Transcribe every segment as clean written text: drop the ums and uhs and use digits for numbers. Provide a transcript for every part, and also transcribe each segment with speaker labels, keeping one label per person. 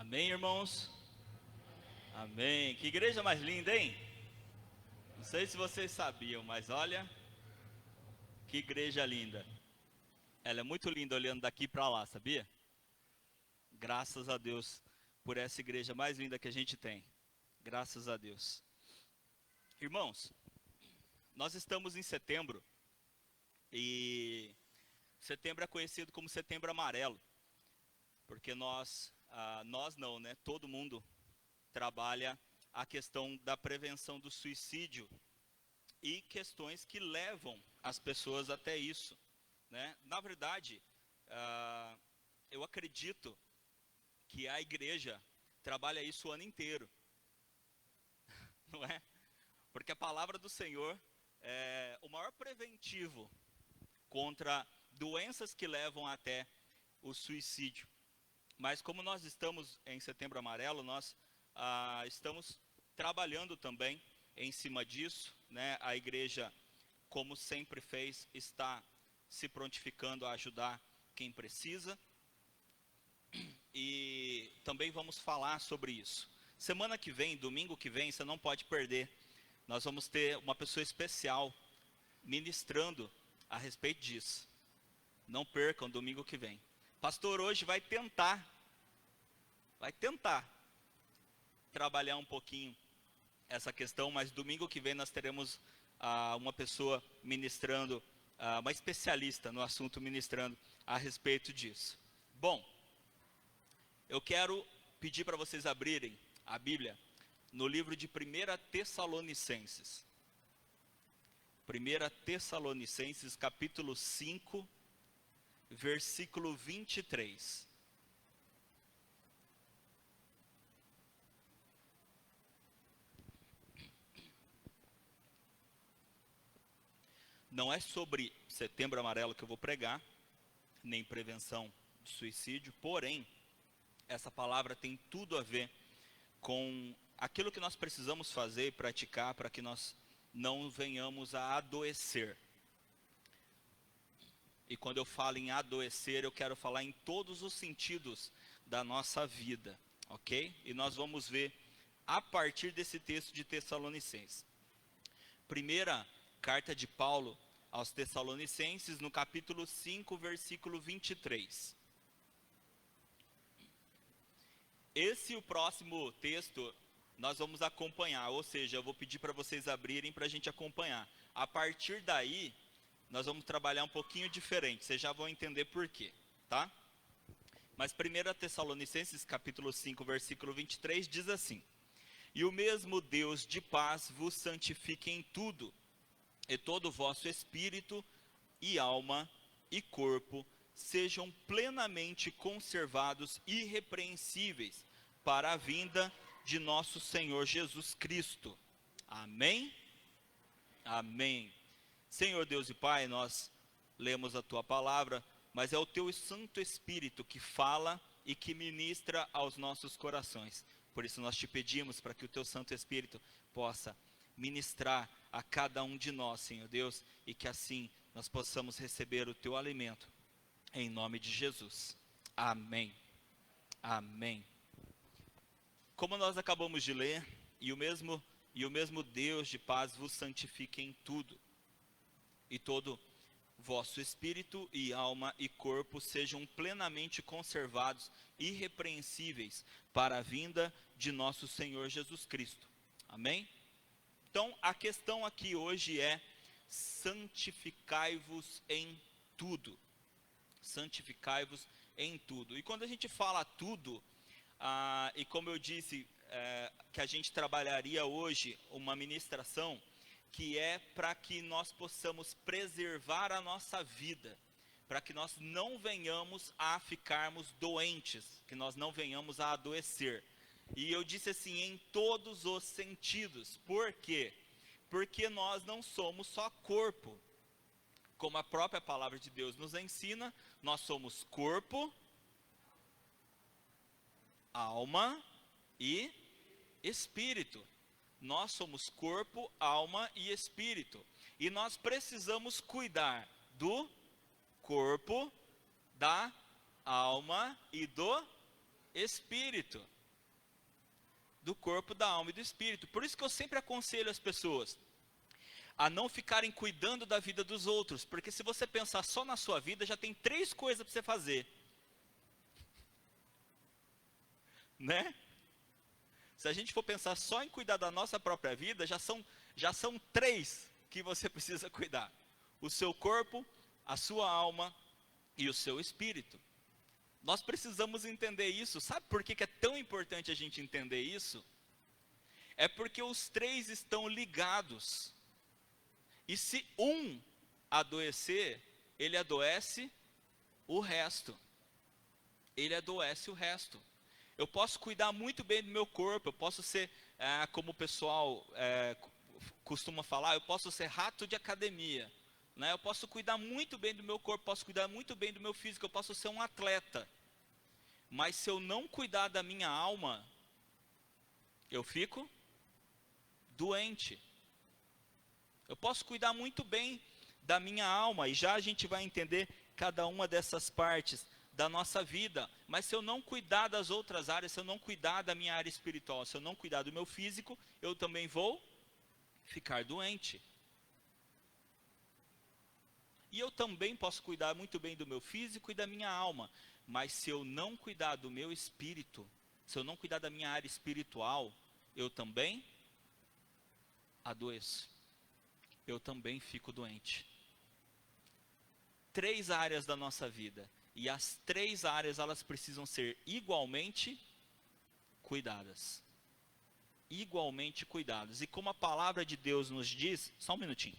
Speaker 1: Amém, irmãos? Amém. Que igreja mais linda, hein? Não sei se vocês sabiam, mas olha, que igreja linda. Ela é muito linda olhando daqui para lá, sabia? Graças a Deus por essa igreja mais linda que a gente tem. Graças a Deus. Irmãos, nós estamos em setembro e setembro é conhecido como Setembro Amarelo, porque nós não, né? Todo mundo trabalha a questão da prevenção do suicídio e questões que levam as pessoas até isso, né? Na verdade, eu acredito que a igreja trabalha isso o ano inteiro, não é? Porque a palavra do Senhor é o maior preventivo contra doenças que levam até o suicídio. Mas como nós estamos em Setembro Amarelo, nós estamos trabalhando também em cima disso, né? A igreja, como sempre fez, está se prontificando a ajudar quem precisa. E também vamos falar sobre isso. Semana que vem, domingo que vem, você não pode perder. Nós vamos ter uma pessoa especial ministrando a respeito disso. Não percam domingo que vem. Pastor hoje vai tentar trabalhar um pouquinho essa questão, mas domingo que vem nós teremos uma pessoa ministrando, uma especialista no assunto ministrando a respeito disso. Bom, eu quero pedir para vocês abrirem a Bíblia no livro de 1 Tessalonicenses. 1 Tessalonicenses capítulo 5, versículo 23. Não é sobre Setembro Amarelo que eu vou pregar, nem prevenção de suicídio, porém, essa palavra tem tudo a ver com aquilo que nós precisamos fazer e praticar para que nós não venhamos a adoecer. E quando eu falo em adoecer, eu quero falar em todos os sentidos da nossa vida, ok? E nós vamos ver a partir desse texto de Tessalonicenses. Primeira carta de Paulo aos Tessalonicenses, no capítulo 5, versículo 23. Esse e o próximo texto nós vamos acompanhar, ou seja, eu vou pedir para vocês abrirem para a gente acompanhar. A partir daí, nós vamos trabalhar um pouquinho diferente, vocês já vão entender por quê, tá? Mas 1 Tessalonicenses, capítulo 5, versículo 23, diz assim: E o mesmo Deus de paz vos santifique em tudo, e todo o vosso espírito, e alma, e corpo, sejam plenamente conservados irrepreensíveis, para a vinda de nosso Senhor Jesus Cristo. Amém? Amém. Senhor Deus e Pai, nós lemos a Tua palavra, mas é o Teu Santo Espírito que fala e que ministra aos nossos corações. Por isso nós te pedimos para que o Teu Santo Espírito possa ministrar a cada um de nós, Senhor Deus, e que assim nós possamos receber o Teu alimento, em nome de Jesus. Amém. Amém. Como nós acabamos de ler, e o mesmo Deus de paz vos santifique em tudo, e todo vosso espírito e alma e corpo sejam plenamente conservados, irrepreensíveis, para a vinda de nosso Senhor Jesus Cristo. Amém? Então, a questão aqui hoje é: santificai-vos em tudo. Santificai-vos em tudo. E quando a gente fala tudo, e como eu disse, que a gente trabalharia hoje uma ministração que é para que nós possamos preservar a nossa vida, para que nós não venhamos a ficarmos doentes, que nós não venhamos a adoecer. E eu disse assim, em todos os sentidos. Por quê? Porque nós não somos só corpo. Como a própria palavra de Deus nos ensina, nós somos corpo, alma e espírito. Nós somos corpo, alma e espírito. E nós precisamos cuidar do corpo, da alma e do espírito. Do corpo, da alma e do espírito. Por isso que eu sempre aconselho as pessoas a não ficarem cuidando da vida dos outros, porque se você pensar só na sua vida, já tem 3 coisas para você fazer, né? Se a gente for pensar só em cuidar da nossa própria vida, já são 3 que você precisa cuidar: o seu corpo, a sua alma e o seu espírito. Nós precisamos entender isso. Sabe por que é tão importante a gente entender isso? É porque os 3 estão ligados. E se um adoecer, ele adoece o resto. Ele adoece o resto. Eu posso cuidar muito bem do meu corpo, eu posso ser, como o pessoal costuma falar, eu posso ser rato de academia. Né? Eu posso cuidar muito bem do meu corpo, posso cuidar muito bem do meu físico, eu posso ser um atleta. Mas se eu não cuidar da minha alma, eu fico doente. Eu posso cuidar muito bem da minha alma, e já a gente vai entender cada uma dessas partes da nossa vida. Mas se eu não cuidar das outras áreas, se eu não cuidar da minha área espiritual, se eu não cuidar do meu físico, eu também vou ficar doente. E eu também posso cuidar muito bem do meu físico e da minha alma. Mas se eu não cuidar do meu espírito, se eu não cuidar da minha área espiritual, eu também adoeço. Eu também fico doente. 3 áreas da nossa vida. E as 3 áreas, elas precisam ser igualmente cuidadas. Igualmente cuidadas. E como a palavra de Deus nos diz, só um minutinho.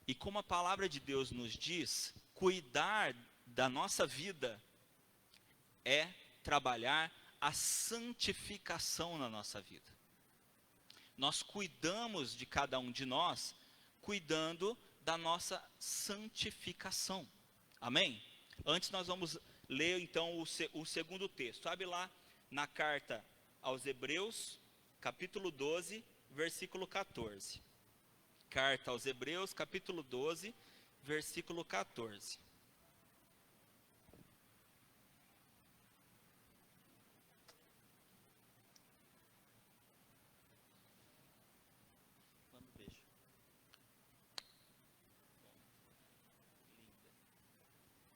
Speaker 1: E como a palavra de Deus nos diz, cuidar da nossa vida é trabalhar a santificação na nossa vida. Nós cuidamos de cada um de nós, cuidando da nossa santificação. Amém? Antes nós vamos ler então o segundo texto. Abre lá na carta aos Hebreus, capítulo 12, versículo 14. Carta aos Hebreus, capítulo 12, versículo 14.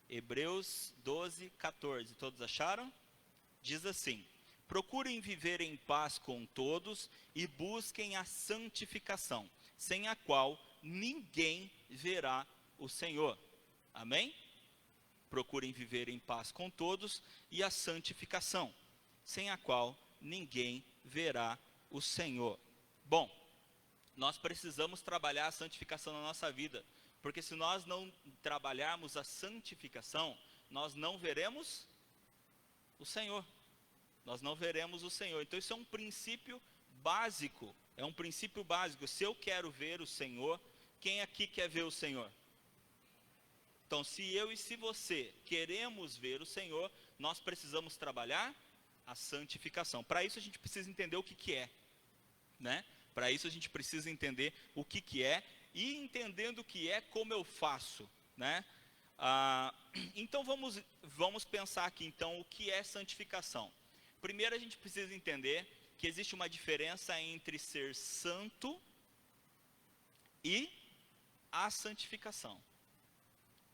Speaker 1: Hebreus 12, 14. Todos acharam? Diz assim: procurem viver em paz com todos e busquem a santificação, sem a qual ninguém verá o Senhor. Amém? Procurem viver em paz com todos e a santificação, sem a qual ninguém verá o Senhor. Bom, nós precisamos trabalhar a santificação na nossa vida, porque se nós não trabalharmos a santificação, nós não veremos o Senhor. Nós não veremos o Senhor. Então isso é um princípio básico. É um princípio básico. Se eu quero ver o Senhor, quem aqui quer ver o Senhor? Então, se eu e se você queremos ver o Senhor, nós precisamos trabalhar a santificação. Para isso a gente precisa entender o que é, né? Para isso a gente precisa entender o que é, e entendendo o que é, como eu faço, né? Então vamos pensar aqui então o que é santificação. Primeiro a gente precisa entender que existe uma diferença entre ser santo e a santificação.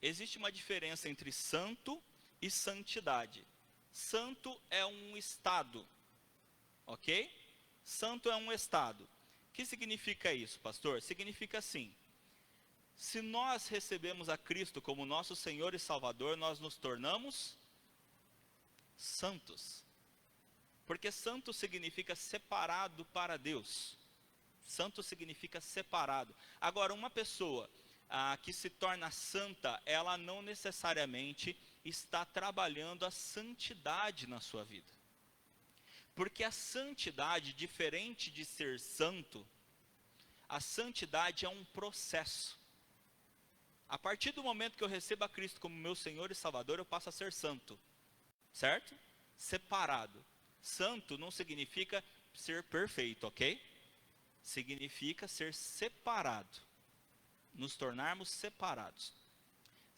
Speaker 1: Existe uma diferença entre santo e santidade. Santo é um estado, ok? Santo é um estado. O que significa isso, pastor? Significa assim: se nós recebemos a Cristo como nosso Senhor e Salvador, nós nos tornamos santos. Porque santo significa separado para Deus. Santo significa separado. Agora, uma pessoa que se torna santa, ela não necessariamente está trabalhando a santidade na sua vida. Porque a santidade, diferente de ser santo, a santidade é um processo. A partir do momento que eu recebo a Cristo como meu Senhor e Salvador, eu passo a ser santo. Certo? Separado. Santo não significa ser perfeito, ok? Significa ser separado. Nos tornarmos separados.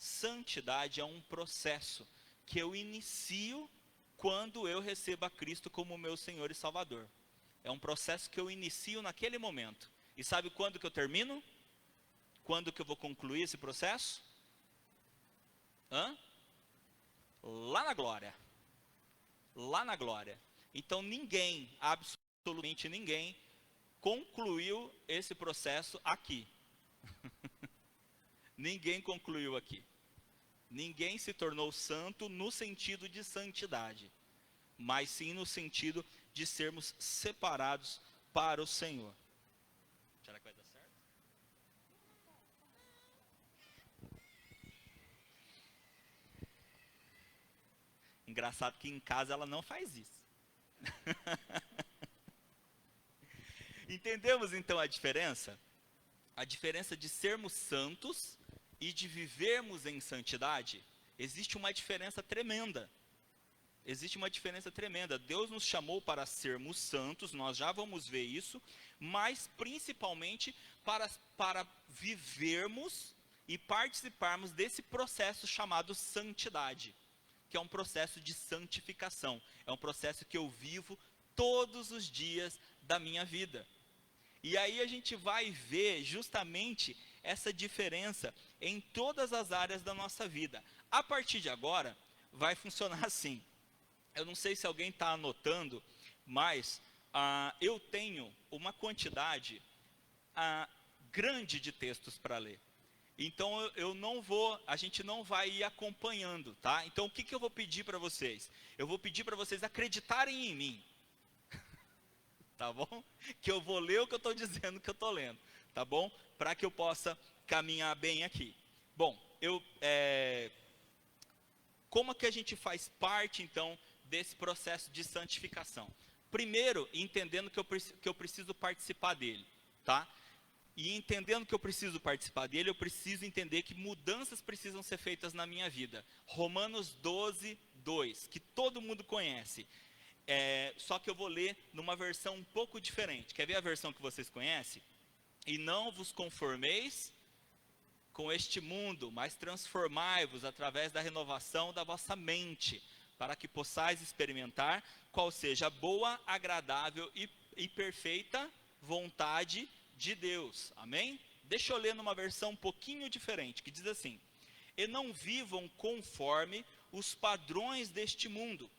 Speaker 1: Santidade é um processo que eu inicio quando eu recebo a Cristo como meu Senhor e Salvador. É um processo que eu inicio naquele momento. E sabe quando que eu termino? Quando que eu vou concluir esse processo? Lá na glória. Lá na glória. Então ninguém, absolutamente ninguém, concluiu esse processo aqui. Ninguém concluiu aqui. Ninguém se tornou santo no sentido de santidade, mas sim no sentido de sermos separados para o Senhor. Será que vai dar certo? Engraçado que em casa ela não faz isso. Entendemos então a diferença? A diferença de sermos santos e de vivermos em santidade? Existe uma diferença tremenda. Existe uma diferença tremenda. Deus nos chamou para sermos santos, nós já vamos ver isso, mas principalmente para vivermos e participarmos desse processo chamado santidade, que é um processo de santificação. É um processo que eu vivo todos os dias da minha vida. E aí a gente vai ver justamente essa diferença em todas as áreas da nossa vida. A partir de agora, vai funcionar assim. Eu não sei se alguém está anotando, mas eu tenho uma quantidade grande de textos para ler. Então a gente não vai ir acompanhando, tá? Então o que eu vou pedir para vocês? Eu vou pedir para vocês acreditarem em mim. Tá bom? Que eu vou ler o que eu estou dizendo que eu estou lendo, tá bom? Para que eu possa caminhar bem aqui. Bom, como é que a gente faz parte, então, desse processo de santificação? Primeiro, entendendo que eu preciso participar dele, tá? E entendendo que eu preciso participar dele, eu preciso entender que mudanças precisam ser feitas na minha vida. Romanos 12, 2, que todo mundo conhece. Só que eu vou ler numa versão um pouco diferente. Quer ver a versão que vocês conhecem? E não vos conformeis com este mundo, mas transformai-vos através da renovação da vossa mente, para que possais experimentar qual seja a boa, agradável e perfeita vontade de Deus. Amém? Deixa eu ler numa versão um pouquinho diferente, que diz assim: e não vivam conforme os padrões deste mundo,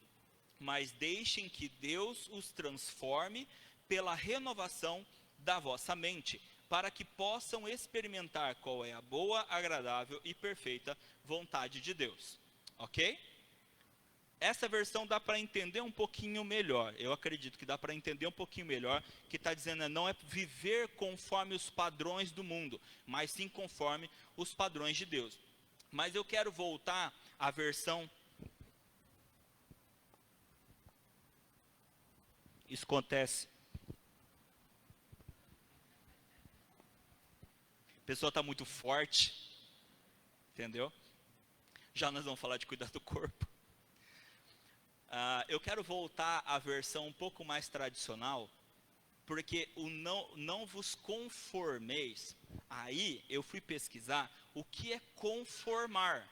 Speaker 1: mas deixem que Deus os transforme pela renovação da vossa mente, para que possam experimentar qual é a boa, agradável e perfeita vontade de Deus. Ok? Essa versão dá para entender um pouquinho melhor. Eu acredito que dá para entender um pouquinho melhor, que está dizendo não é viver conforme os padrões do mundo, mas sim conforme os padrões de Deus. Mas eu quero voltar à versão... Isso acontece. A pessoa está muito forte, entendeu? Já nós vamos falar de cuidar do corpo. Eu quero voltar à versão um pouco mais tradicional, porque o não vos conformeis. Aí eu fui pesquisar o que é conformar.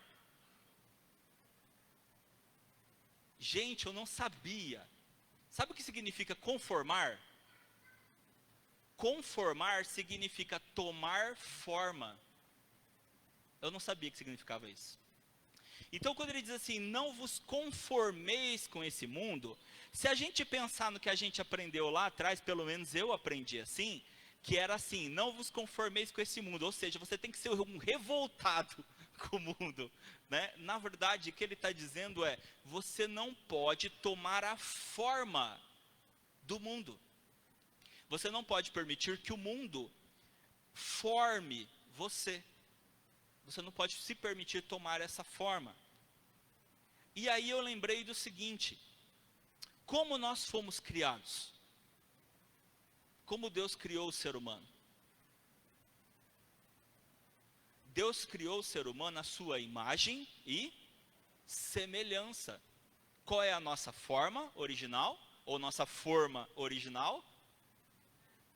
Speaker 1: Gente, eu não sabia. Sabe o que significa conformar? Conformar significa tomar forma. Eu não sabia que significava isso. Então, quando ele diz assim, não vos conformeis com esse mundo, se a gente pensar no que a gente aprendeu lá atrás, pelo menos eu aprendi assim, que era assim, não vos conformeis com esse mundo, ou seja, você tem que ser um revoltado com o mundo, né? Na verdade, o que ele está dizendo é, você não pode tomar a forma do mundo. Você não pode permitir que o mundo forme você. Você não pode se permitir tomar essa forma. E aí eu lembrei do seguinte, como nós fomos criados? Como Deus criou o ser humano? Deus criou o ser humano à sua imagem e semelhança. Qual é a nossa forma original? Ou nossa forma original?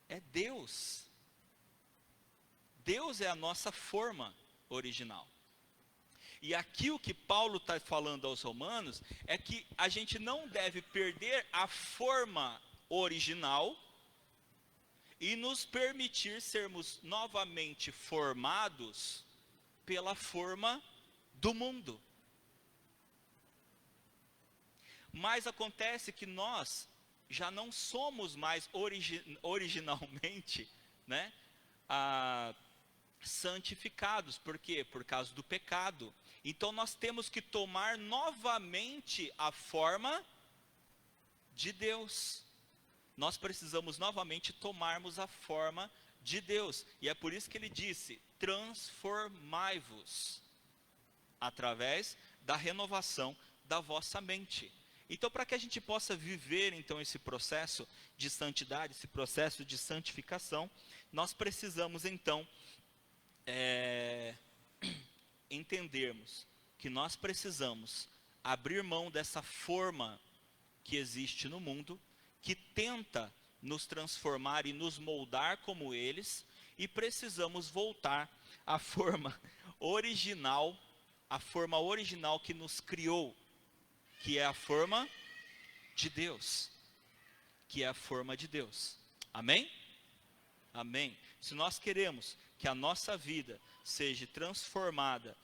Speaker 1: É Deus. Deus é a nossa forma original. E aqui o que Paulo está falando aos romanos é que a gente não deve perder a forma original e nos permitir sermos novamente formados pela forma do mundo. Mas acontece que nós já não somos mais originalmente, né, santificados. Por quê? Por causa do pecado. Então nós temos que tomar novamente a forma de Deus. Nós precisamos novamente tomarmos a forma de Deus. E é por isso que ele disse: transformai-vos através da renovação da vossa mente. Então, para que a gente possa viver então esse processo de santidade, esse processo de santificação, nós precisamos então entendermos que nós precisamos abrir mão dessa forma que existe no mundo, que tenta nos transformar e nos moldar como eles, e precisamos voltar à forma original, que nos criou, que é a forma de Deus, amém? Amém? Se nós queremos que a nossa vida seja transformada,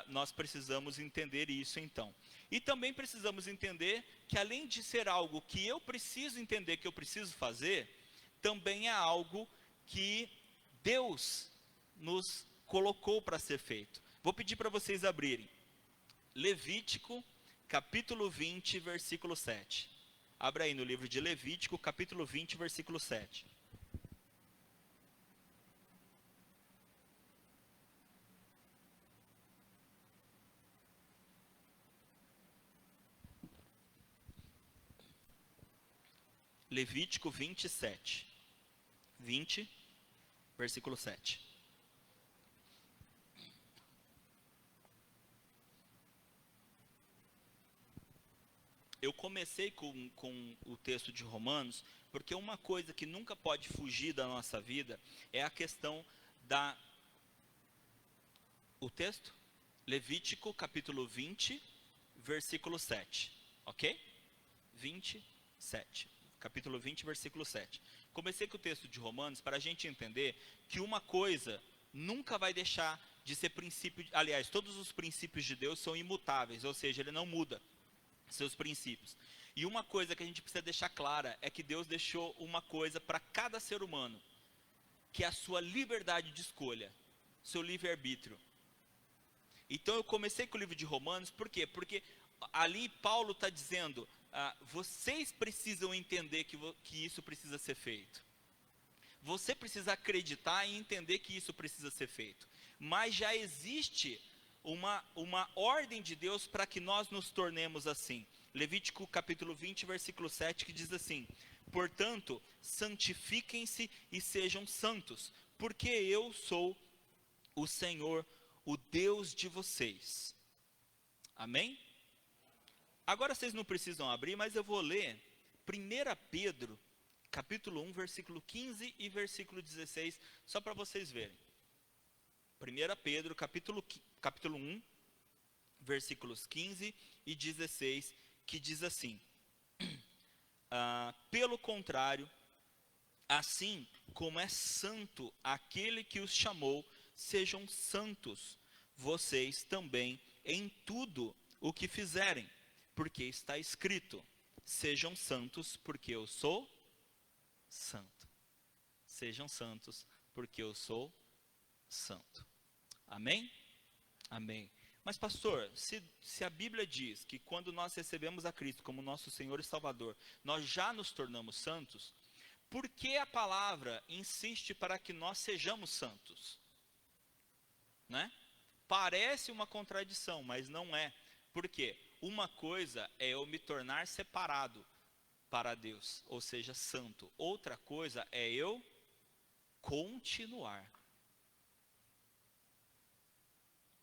Speaker 1: nós precisamos entender isso então. E também precisamos entender que, além de ser algo que eu preciso entender, que eu preciso fazer, também é algo que Deus nos colocou para ser feito. Vou pedir para vocês abrirem Levítico, capítulo 20, versículo 7. Abra aí no livro de Levítico, capítulo 20, versículo 7. Levítico 27, 20, versículo 7. Eu comecei com o texto de Romanos, porque uma coisa que nunca pode fugir da nossa vida é a questão o texto? Levítico capítulo 20, versículo 7, ok? 27. Capítulo 20, versículo 7. Comecei com o texto de Romanos para a gente entender que uma coisa nunca vai deixar de ser princípio. Aliás, todos os princípios de Deus são imutáveis, ou seja, ele não muda seus princípios. E uma coisa que a gente precisa deixar clara é que Deus deixou uma coisa para cada ser humano, que é a sua liberdade de escolha, seu livre-arbítrio. Então eu comecei com o livro de Romanos, por quê? Porque ali Paulo está dizendo: vocês precisam entender que isso precisa ser feito. Você precisa acreditar e entender que isso precisa ser feito. Mas já existe uma ordem de Deus para que nós nos tornemos assim. Levítico capítulo 20, versículo 7, que diz assim: portanto, santifiquem-se e sejam santos, porque eu sou o Senhor, o Deus de vocês. Amém? Agora vocês não precisam abrir, mas eu vou ler 1 Pedro, capítulo 1, versículo 15 e versículo 16, só para vocês verem. 1 Pedro, capítulo 1, versículos 15 e 16, que diz assim: pelo contrário, assim como é santo aquele que os chamou, sejam santos vocês também em tudo o que fizerem. Porque está escrito: sejam santos, porque eu sou santo. Sejam santos, porque eu sou santo. Amém? Amém. Mas pastor, se a Bíblia diz que quando nós recebemos a Cristo como nosso Senhor e Salvador, nós já nos tornamos santos, por que a palavra insiste para que nós sejamos santos? Né? Parece uma contradição, mas não é. Por quê? Uma coisa é eu me tornar separado para Deus, ou seja, santo. Outra coisa é eu continuar.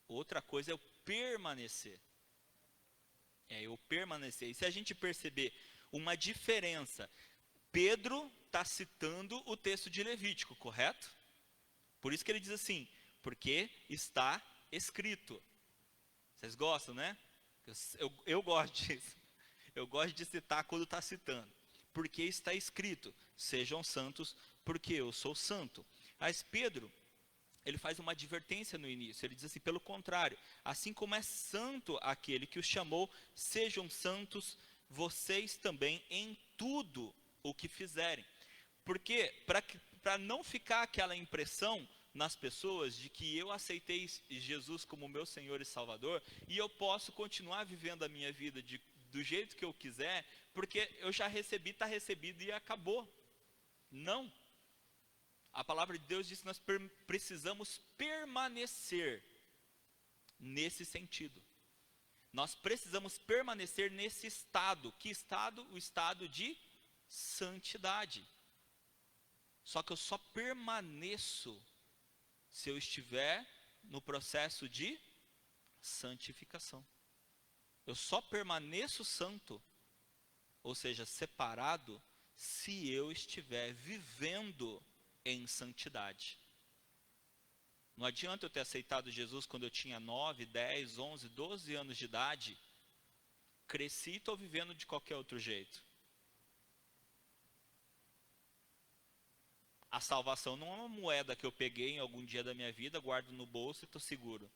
Speaker 1: Outra coisa é eu permanecer. E se a gente perceber uma diferença, Pedro está citando o texto de Levítico, correto? Por isso que ele diz assim: porque está escrito. Vocês gostam, né? Eu gosto disso. Eu gosto de citar quando está citando. Porque está escrito, sejam santos, porque eu sou santo. Mas Pedro, ele faz uma advertência no início. Ele diz assim, pelo contrário, assim como é santo aquele que os chamou, sejam santos vocês também em tudo o que fizerem. Porque, para não ficar aquela impressão nas pessoas de que eu aceitei Jesus como meu Senhor e Salvador, e eu posso continuar vivendo a minha vida do jeito que eu quiser, porque eu já recebi, está recebido e acabou. Não. A palavra de Deus diz que nós precisamos permanecer nesse sentido. Nós precisamos permanecer nesse estado. Que estado? O estado de santidade. Só que eu só permaneço se eu estiver no processo de santificação. Eu só permaneço santo, ou seja, separado, se eu estiver vivendo em santidade. Não adianta eu ter aceitado Jesus quando eu tinha 9, 10, 11, 12 anos de idade. Cresci e estou vivendo de qualquer outro jeito. A salvação não é uma moeda que eu peguei em algum dia da minha vida, guardo no bolso e estou seguro.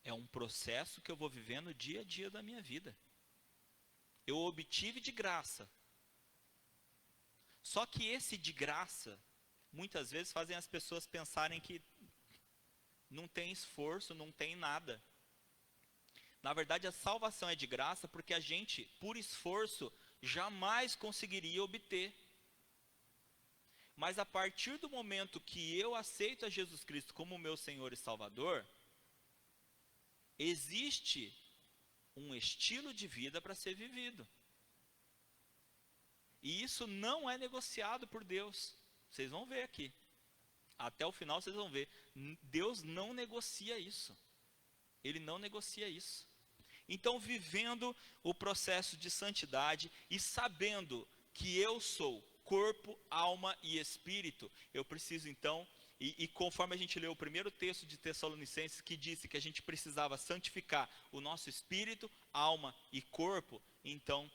Speaker 1: É um processo que eu vou vivendo dia a dia da minha vida. Eu obtive de graça. Só que esse de graça, muitas vezes fazem as pessoas pensarem que não tem esforço, não tem nada. Na verdade, a salvação é de graça porque a gente, por esforço, jamais conseguiria obter. Mas a partir do momento que eu aceito a Jesus Cristo como meu Senhor e Salvador, existe um estilo de vida para ser vivido. E isso não é negociado por Deus. Vocês vão ver aqui. Até o final vocês vão ver. Deus não negocia isso. Ele não negocia isso. Então, vivendo o processo de santidade e sabendo que eu sou corpo, alma e espírito, eu preciso então, e conforme a gente leu o primeiro texto de Tessalonicenses, que disse que a gente precisava santificar o nosso espírito, alma e corpo, então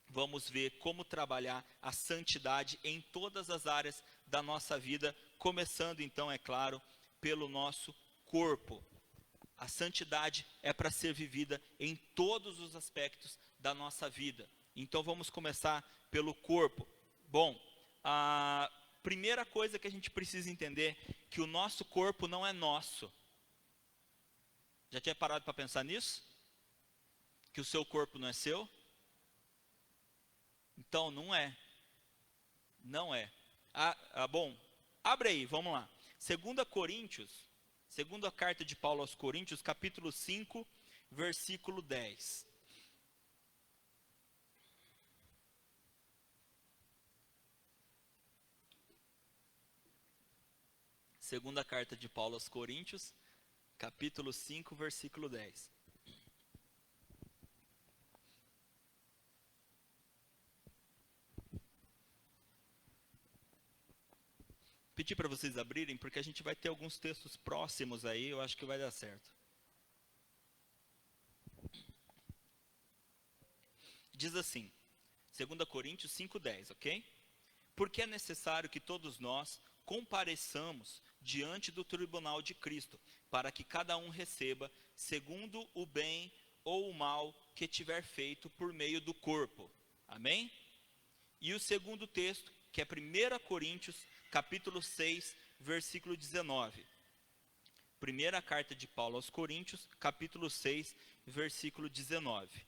Speaker 1: vamos ver como trabalhar a santidade em todas as áreas da nossa vida, começando então, é claro, pelo nosso corpo. A santidade é para ser vivida em todos os aspectos da nossa vida. Então vamos começar pelo corpo. Bom, a primeira coisa que a gente precisa entender é que o nosso corpo não é nosso. Já tinha parado para pensar nisso? Que o seu corpo não é seu? Então não é. Não é. Bom, abre aí, vamos lá. 2 Coríntios, segunda carta de Paulo aos Coríntios, capítulo 5, versículo 10. Segunda carta de Paulo aos Coríntios, capítulo 5, versículo 10. Pedir para vocês abrirem, porque a gente vai ter alguns textos próximos aí, eu acho que vai dar certo. Diz assim, 2 Coríntios 5:10, ok? Porque é necessário que todos nós compareçamos diante do tribunal de Cristo, para que cada um receba segundo o bem ou o mal que tiver feito por meio do corpo. Amém? E o segundo texto, que é 1 Coríntios, capítulo 6, versículo 19. Primeira carta de Paulo aos Coríntios, capítulo 6, versículo 19.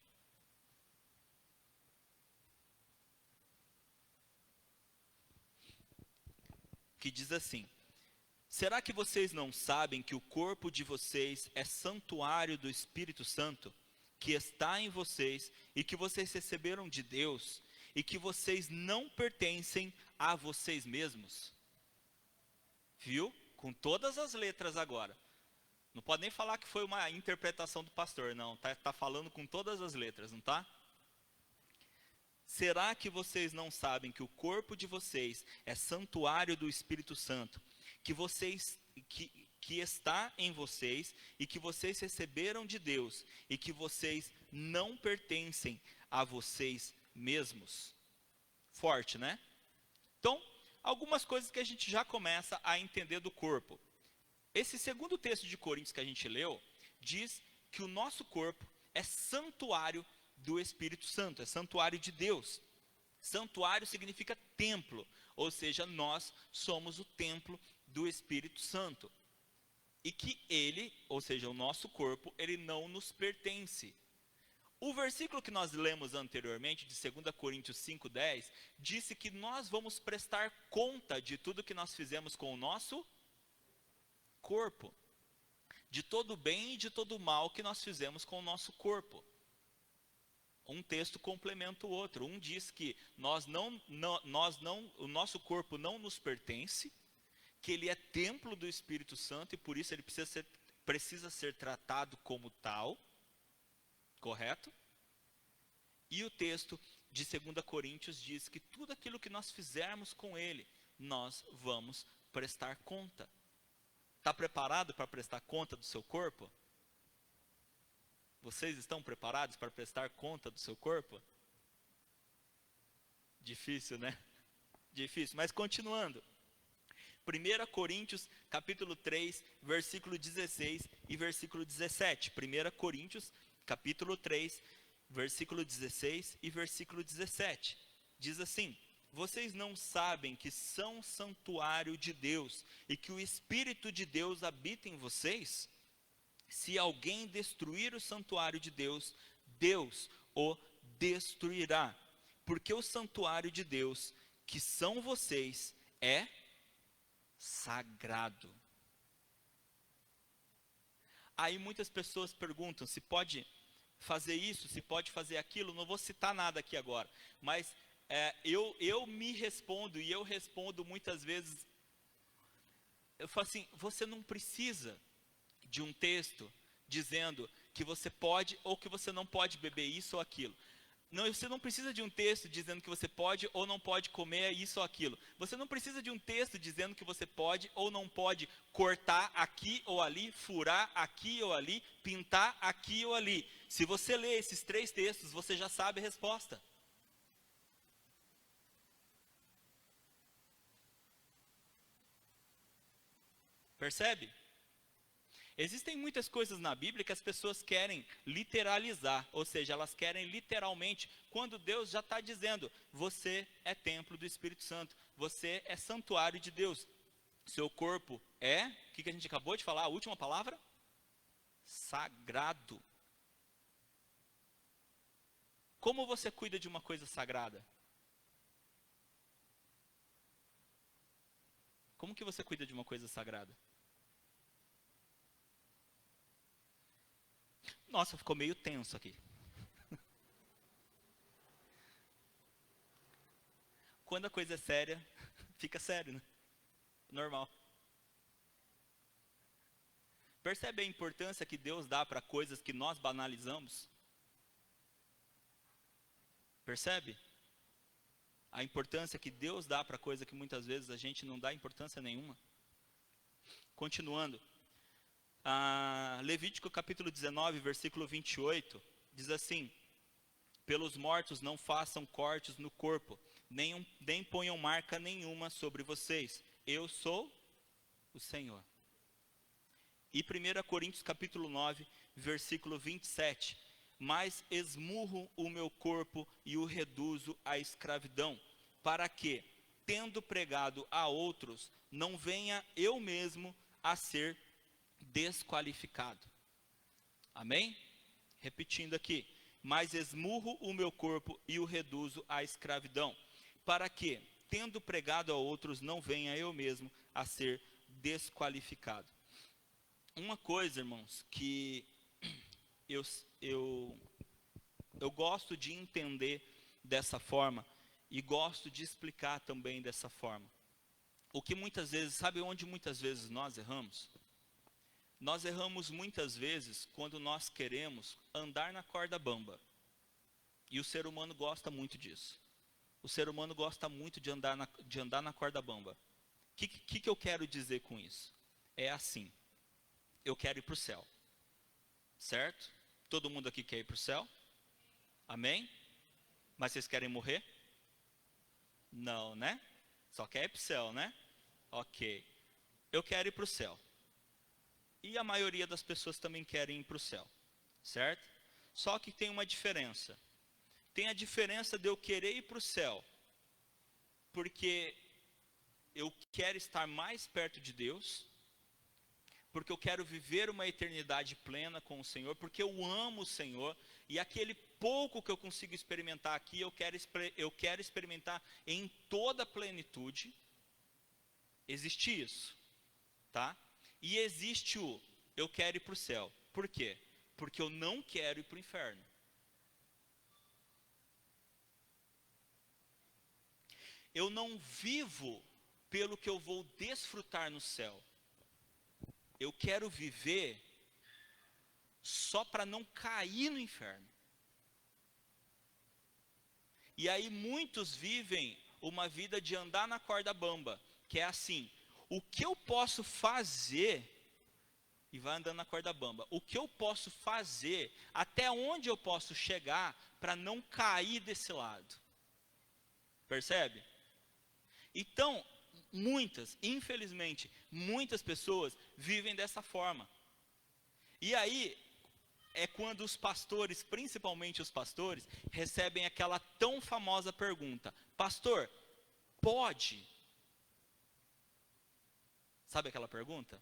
Speaker 1: Que diz assim: será que vocês não sabem que o corpo de vocês é santuário do Espírito Santo, que está em vocês e que vocês receberam de Deus, e que vocês não pertencem a vocês mesmos? Viu? Com todas as letras agora. Não pode nem falar que foi uma interpretação do pastor, não. Tá falando com todas as letras, não tá? Será que vocês não sabem que o corpo de vocês é santuário do Espírito Santo, que que está em vocês e que vocês receberam de Deus e que vocês não pertencem a vocês mesmos. Forte, né? Então, algumas coisas que a gente já começa a entender do corpo. Esse segundo texto de Coríntios que a gente leu, diz que o nosso corpo é santuário do Espírito Santo, é santuário de Deus. Santuário significa templo, ou seja, nós somos o templo do Espírito Santo. E que ele, ou seja, o nosso corpo, ele não nos pertence. O versículo que nós lemos anteriormente, de 2 Coríntios 5:10, disse que nós vamos prestar conta de tudo que nós fizemos com o nosso corpo. De todo o bem e de todo o mal que nós fizemos com o nosso corpo. Um texto complementa o outro. Um diz que o nosso corpo não nos pertence, que ele é templo do Espírito Santo e por isso ele precisa ser tratado como tal, correto? E o texto de 2 Coríntios diz que tudo aquilo que nós fizermos com ele, nós vamos prestar conta. Está preparado para prestar conta do seu corpo? Vocês estão preparados para prestar conta do seu corpo? Difícil, né? Difícil, mas continuando. 1 Coríntios, capítulo 3, versículo 16 e versículo 17. 1 Coríntios, capítulo 3, versículo 16 e versículo 17. Diz assim: vocês não sabem que são santuário de Deus e que o Espírito de Deus habita em vocês? Se alguém destruir o santuário de Deus, Deus o destruirá. Porque o santuário de Deus, que são vocês, é sagrado. Aí muitas pessoas perguntam se pode fazer isso, se pode fazer aquilo. Não vou citar nada aqui agora, mas eu me respondo, e eu respondo muitas vezes, eu falo assim: você não precisa de um texto dizendo que você pode ou que você não pode beber isso ou aquilo. Não, você não precisa de um texto dizendo que você pode ou não pode comer isso ou aquilo. Você não precisa de um texto dizendo que você pode ou não pode cortar aqui ou ali, furar aqui ou ali, pintar aqui ou ali. Se você ler esses 3 textos, você já sabe a resposta. Percebe? Existem muitas coisas na Bíblia que as pessoas querem literalizar, ou seja, elas querem literalmente, quando Deus já está dizendo: você é templo do Espírito Santo, você é santuário de Deus, seu corpo é, o que a gente acabou de falar, a última palavra? Sagrado. Como você cuida de uma coisa sagrada? Como que você cuida de uma coisa sagrada? Nossa, ficou meio tenso aqui. Quando a coisa é séria, fica sério, né? Normal. Percebe a importância que Deus dá para coisas que nós banalizamos? Percebe? A importância que Deus dá para coisa que muitas vezes a gente não dá importância nenhuma. Continuando. Levítico capítulo 19, versículo 28, diz assim: pelos mortos não façam cortes no corpo, nem ponham marca nenhuma sobre vocês. Eu sou o Senhor. E 1 Coríntios capítulo 9, versículo 27, mas esmurro o meu corpo e o reduzo à escravidão, para que, tendo pregado a outros, não venha eu mesmo a ser desqualificado. Amém? Repetindo aqui: mas esmurro o meu corpo e o reduzo à escravidão, para que, tendo pregado a outros, não venha eu mesmo a ser desqualificado. Uma coisa, irmãos, que eu gosto de entender dessa forma e gosto de explicar também dessa forma. O que muitas vezes, sabe onde muitas vezes nós erramos? Nós erramos muitas vezes quando nós queremos andar na corda bamba. E o ser humano gosta muito disso. O ser humano gosta muito de andar na corda bamba. O que eu quero dizer com isso? É assim: eu quero ir para o céu. Certo? Todo mundo aqui quer ir para o céu? Amém? Mas vocês querem morrer? Não, né? Só quer ir para o céu, né? Ok. Eu quero ir para o céu. E a maioria das pessoas também querem ir para o céu. Certo? Só que tem uma diferença. Tem a diferença de eu querer ir para o céu, porque eu quero estar mais perto de Deus, porque eu quero viver uma eternidade plena com o Senhor, porque eu amo o Senhor, e aquele pouco que eu consigo experimentar aqui, eu quero experimentar em toda a plenitude. Existe isso, tá? E existe o eu quero ir para o céu. Por quê? Porque eu não quero ir para o inferno. Eu não vivo pelo que eu vou desfrutar no céu. Eu quero viver só para não cair no inferno. E aí muitos vivem uma vida de andar na corda bamba, que é assim: o que eu posso fazer, e vai andando na corda bamba, o que eu posso fazer, até onde eu posso chegar para não cair desse lado. Percebe? Então, infelizmente, muitas pessoas vivem dessa forma. E aí, é quando os pastores, principalmente os pastores, recebem aquela tão famosa pergunta: pastor, pode? Sabe aquela pergunta?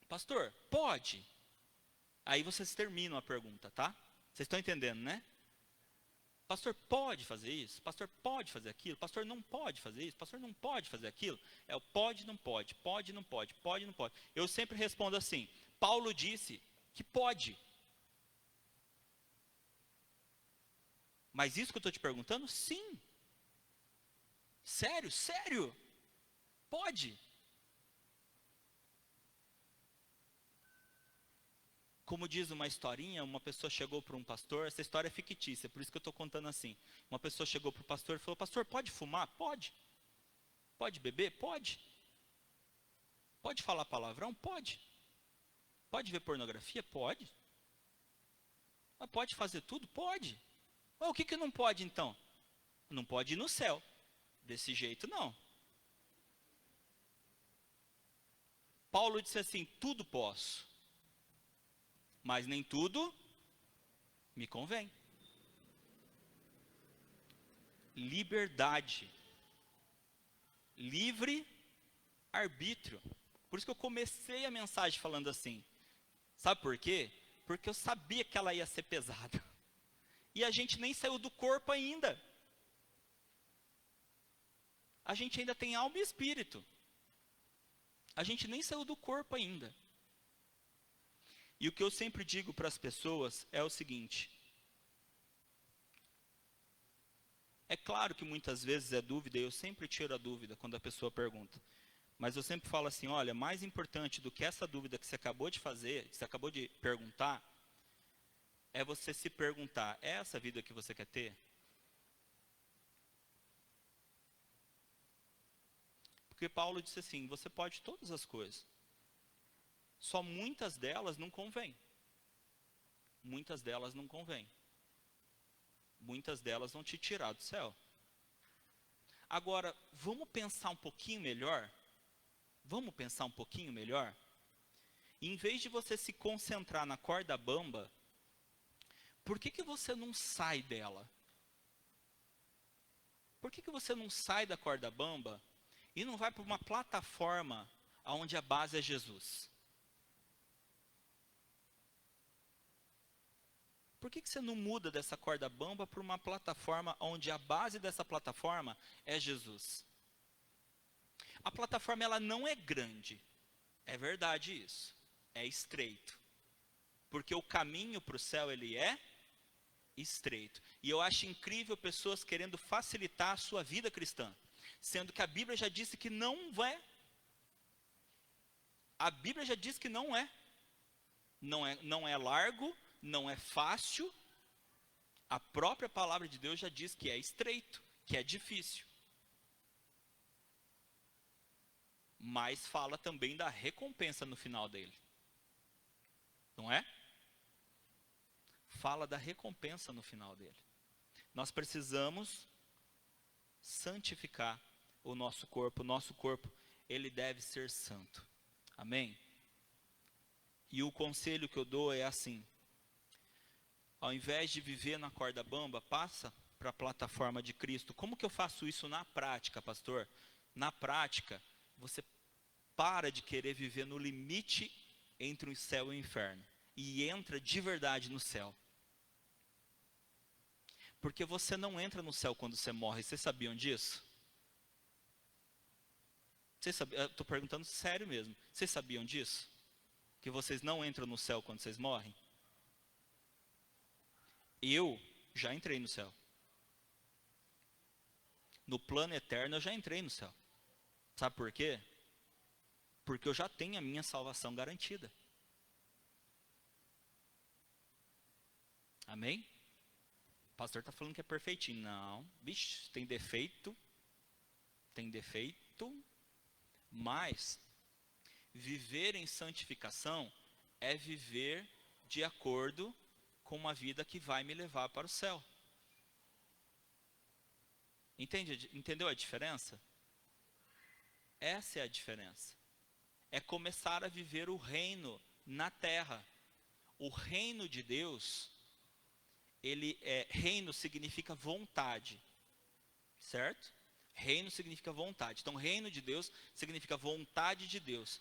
Speaker 1: Pastor, pode? Aí vocês terminam a pergunta, tá? Vocês estão entendendo, né? Pastor pode fazer isso? Pastor pode fazer aquilo? Pastor não pode fazer isso? Pastor não pode fazer aquilo? É o pode, não pode, pode, não pode, pode, não pode. Eu sempre respondo assim: Paulo disse que pode. Mas isso que eu estou te perguntando? Sim. Sério, sério. Pode. Como diz uma historinha, uma pessoa chegou para um pastor, essa história é fictícia, por isso que eu estou contando assim. Uma pessoa chegou para o pastor e falou: pastor, pode fumar? Pode. Pode beber? Pode. Pode falar palavrão? Pode. Pode ver pornografia? Pode. Mas pode fazer tudo? Pode. Mas o que não pode então? Não pode ir no céu. Desse jeito não. Paulo disse assim: tudo posso, mas nem tudo me convém. Liberdade. Livre arbítrio. Por isso que eu comecei a mensagem falando assim. Sabe por quê? Porque eu sabia que ela ia ser pesada. E a gente nem saiu do corpo ainda. A gente ainda tem alma e espírito. A gente nem saiu do corpo ainda. E o que eu sempre digo para as pessoas é o seguinte: é claro que muitas vezes é dúvida, e eu sempre tiro a dúvida quando a pessoa pergunta. Mas eu sempre falo assim: olha, mais importante do que essa dúvida que você acabou de fazer, que você acabou de perguntar, é você se perguntar: é essa vida que você quer ter? Porque Paulo disse assim: você pode todas as coisas, só muitas delas não convêm. Muitas delas não convêm. Muitas delas vão te tirar do céu. Agora, vamos pensar um pouquinho melhor? Vamos pensar um pouquinho melhor? Em vez de você se concentrar na corda bamba, por que você não sai dela? Por que você não sai da corda bamba e não vai para uma plataforma onde a base é Jesus? Por que você não muda dessa corda bamba para uma plataforma onde a base dessa plataforma é Jesus? A plataforma ela não é grande, é verdade isso, é estreito. Porque o caminho para o céu ele é estreito. E eu acho incrível pessoas querendo facilitar a sua vida cristã, sendo que a Bíblia já disse que não é. A Bíblia já diz que não é. Não é largo, não é fácil. A própria palavra de Deus já diz que é estreito, que é difícil. Mas fala também da recompensa no final dele. não é? Fala da recompensa no final dele. Nós precisamos santificar o nosso corpo. O nosso corpo, ele deve ser santo. Amém? E o conselho que eu dou é assim: ao invés de viver na corda bamba, passa para a plataforma de Cristo. Como que eu faço isso na prática, pastor? Na prática, você para de querer viver no limite entre o céu e o inferno e entra de verdade no céu. Porque você não entra no céu quando você morre. Vocês sabiam disso? Estou perguntando sério mesmo. Vocês sabiam disso? Que vocês não entram no céu quando vocês morrem? Eu já entrei no céu. No plano eterno eu já entrei no céu. Sabe por quê? Porque eu já tenho a minha salvação garantida. Amém? O pastor está falando que é perfeitinho. Não, bicho, tem defeito. Tem defeito. Mas viver em santificação é viver de acordo com uma vida que vai me levar para o céu. Entendeu a diferença? Essa é a diferença. É começar a viver o reino na terra. O reino de Deus, reino significa vontade, certo? Reino significa vontade. Então, reino de Deus significa vontade de Deus.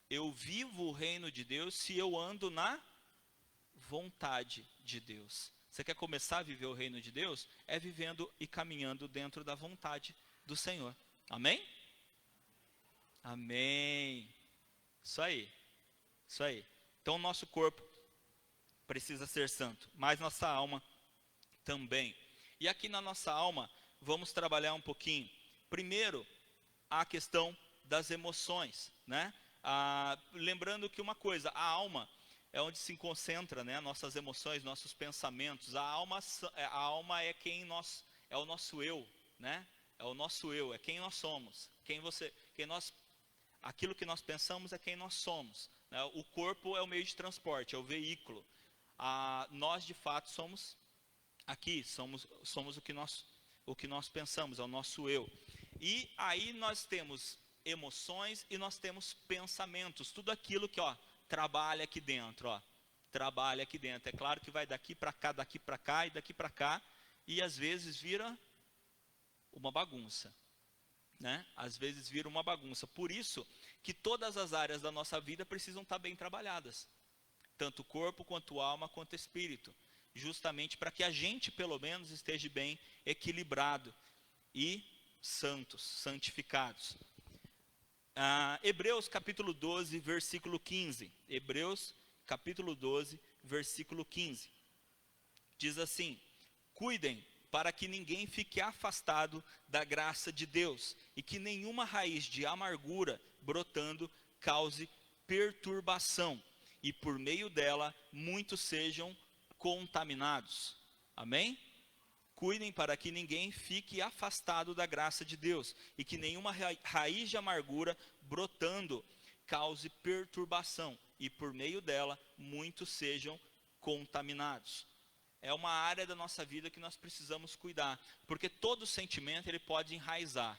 Speaker 1: Eu vivo o reino de Deus se eu ando na vontade de Deus. Você quer começar a viver o reino de Deus? É vivendo e caminhando dentro da vontade do Senhor. Amém? Amém. Isso aí. Isso aí. Então, o nosso corpo precisa ser santo, mas nossa alma também. E aqui na nossa alma, vamos trabalhar um pouquinho. Primeiro, a questão das emoções, né? Lembrando que uma coisa, a alma é onde se concentra, né, nossas emoções, nossos pensamentos. A alma é é o nosso eu, né? É o nosso eu, é quem nós somos. Aquilo que nós pensamos é quem nós somos, né? O corpo é o meio de transporte, é o veículo. Nós de fato somos o que nós pensamos, é o nosso eu. E aí nós temos emoções e nós temos pensamentos, tudo aquilo que trabalha aqui dentro, trabalha aqui dentro. É claro que vai daqui para cá e daqui para cá, e às vezes vira uma bagunça, né? Às vezes vira uma bagunça. Por isso que todas as áreas da nossa vida precisam estar bem trabalhadas, tanto o corpo, quanto a alma, quanto o espírito, justamente para que a gente pelo menos esteja bem equilibrado e santificados. Hebreus capítulo 12, versículo 15. Hebreus capítulo 12, versículo 15. Diz assim: cuidem para que ninguém fique afastado da graça de Deus, e que nenhuma raiz de amargura brotando cause perturbação, e por meio dela muitos sejam contaminados. Amém? Cuidem para que ninguém fique afastado da graça de Deus, e que nenhuma raiz de amargura brotando cause perturbação, e por meio dela muitos sejam contaminados. É uma área da nossa vida que nós precisamos cuidar, porque todo sentimento ele pode enraizar.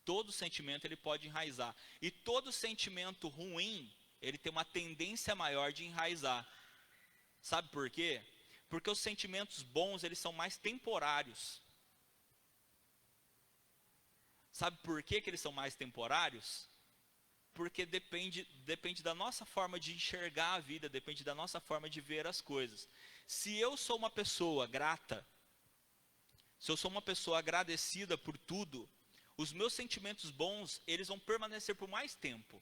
Speaker 1: Todo sentimento ele pode enraizar. E todo sentimento ruim, ele tem uma tendência maior de enraizar. Sabe por quê? Porque os sentimentos bons, eles são mais temporários. Sabe por que eles são mais temporários? Porque depende da nossa forma de enxergar a vida, depende da nossa forma de ver as coisas. Se eu sou uma pessoa grata, se eu sou uma pessoa agradecida por tudo, os meus sentimentos bons, eles vão permanecer por mais tempo.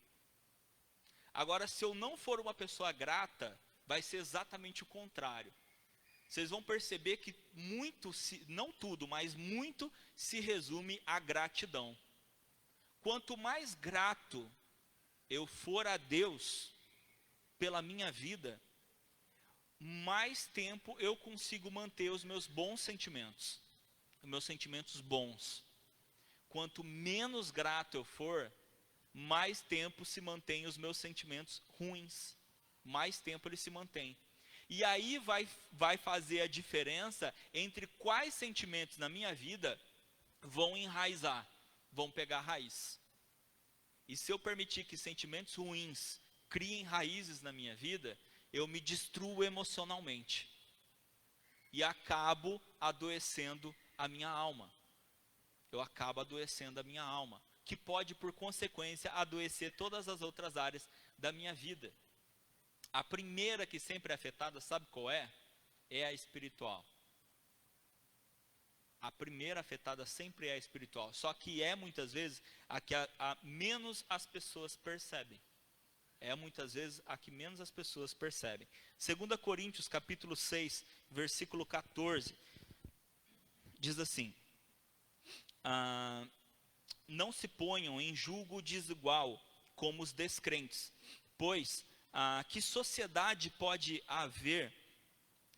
Speaker 1: Agora, se eu não for uma pessoa grata, vai ser exatamente o contrário. Vocês vão perceber que não tudo, mas muito se resume à gratidão. Quanto mais grato eu for a Deus pela minha vida, mais tempo eu consigo manter os meus bons sentimentos, os meus sentimentos bons. Quanto menos grato eu for, mais tempo se mantém os meus sentimentos ruins. mais tempo ele se mantém. E aí vai fazer a diferença entre quais sentimentos na minha vida vão enraizar, vão pegar raiz. E se eu permitir que sentimentos ruins criem raízes na minha vida, eu me destruo emocionalmente. E acabo adoecendo a minha alma. Eu acabo adoecendo a minha alma, que pode, por consequência, adoecer todas as outras áreas da minha vida. A primeira que sempre é afetada, sabe qual é? É a espiritual. A primeira afetada sempre é a espiritual. Só que é muitas vezes a que menos as pessoas percebem. É muitas vezes a que menos as pessoas percebem. 2 Coríntios capítulo 6, versículo 14, diz assim: não se ponham em julgo desigual como os descrentes, pois que sociedade pode haver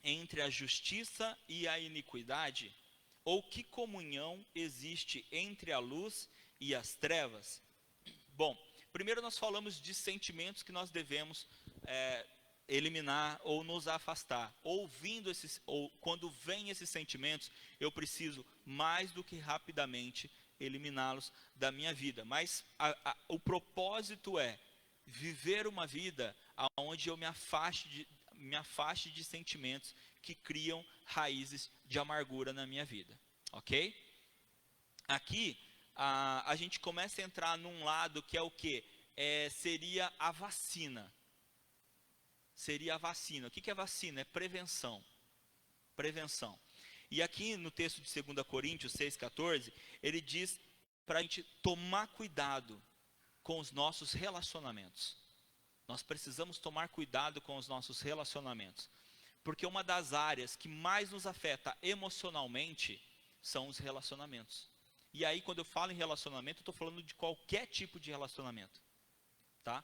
Speaker 1: entre a justiça e a iniquidade? Ou que comunhão existe entre a luz e as trevas? Bom, primeiro nós falamos de sentimentos que nós devemos eliminar ou nos afastar. Ou quando vêm esses sentimentos, eu preciso mais do que rapidamente eliminá-los da minha vida. Mas o propósito é viver uma vida onde eu me afaste de sentimentos que criam raízes de amargura na minha vida, ok? Aqui a gente começa a entrar num lado que é o que? Seria a vacina. Seria a vacina. O que é vacina? É prevenção. Prevenção. E aqui no texto de 2 Coríntios 6,14, ele diz para a gente tomar cuidado com os nossos relacionamentos. Nós precisamos tomar cuidado com os nossos relacionamentos. Porque uma das áreas que mais nos afeta emocionalmente são os relacionamentos. E aí, quando eu falo em relacionamento, eu estou falando de qualquer tipo de relacionamento. Tá?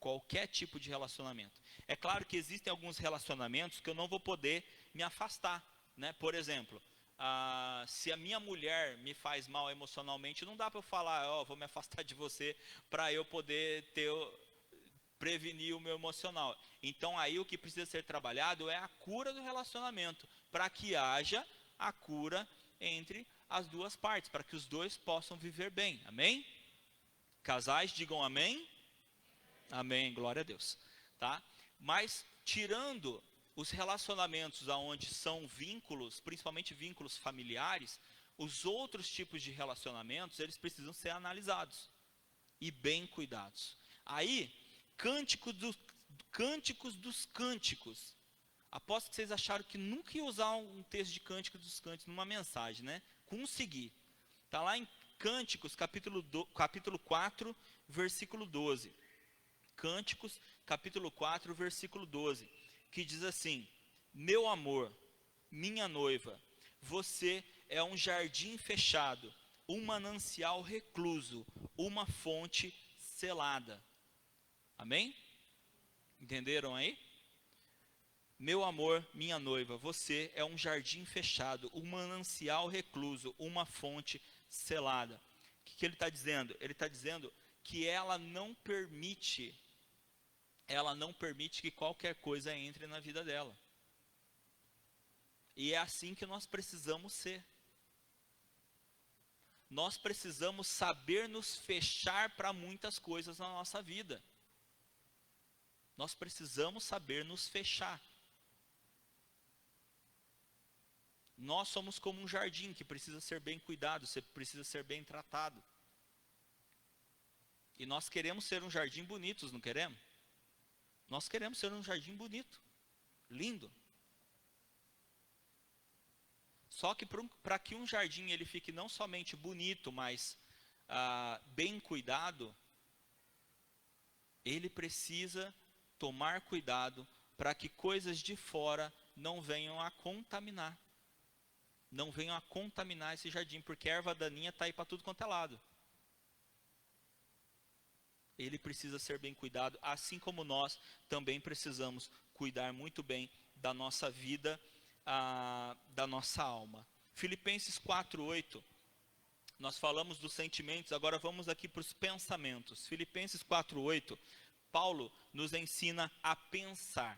Speaker 1: Qualquer tipo de relacionamento. É claro que existem alguns relacionamentos que eu não vou poder me afastar. Né? Por exemplo, se a minha mulher me faz mal emocionalmente, não dá para eu falar, vou me afastar de você para eu poder prevenir o meu emocional. Então aí o que precisa ser trabalhado é a cura do relacionamento, para que haja a cura entre as duas partes, para que os dois possam viver bem. Amém? Casais, digam amém. Amém, glória a Deus. Tá? Mas tirando os relacionamentos onde são vínculos, principalmente vínculos familiares, os outros tipos de relacionamentos, eles precisam ser analisados e bem cuidados. Aí, Cânticos dos Cânticos. Aposto que vocês acharam que nunca ia usar um texto de Cânticos dos Cânticos numa mensagem, né? Consegui. Está lá em Cânticos, capítulo 4, versículo 12. Cânticos, capítulo 4, versículo 12. Que diz assim: meu amor, minha noiva, você é um jardim fechado, um manancial recluso, uma fonte selada. Amém? Entenderam aí? Meu amor, minha noiva, você é um jardim fechado, um manancial recluso, uma fonte selada. O que ele está dizendo? Ele está dizendo que ela não permite que qualquer coisa entre na vida dela. E é assim que nós precisamos ser. Nós precisamos saber nos fechar para muitas coisas na nossa vida. Nós precisamos saber nos fechar. Nós somos como um jardim que precisa ser bem cuidado, precisa ser bem tratado. E nós queremos ser um jardim bonito, não queremos? Nós queremos ser um jardim bonito, lindo. Só que para que um jardim ele fique não somente bonito, mas bem cuidado, ele precisa tomar cuidado para que coisas de fora não venham a contaminar. Não venham a contaminar esse jardim, porque a erva daninha está aí para tudo quanto é lado. Ele precisa ser bem cuidado, assim como nós também precisamos cuidar muito bem da nossa vida, da nossa alma. Filipenses 4:8, nós falamos dos sentimentos, agora vamos aqui para os pensamentos. Filipenses 4:8, Paulo nos ensina a pensar.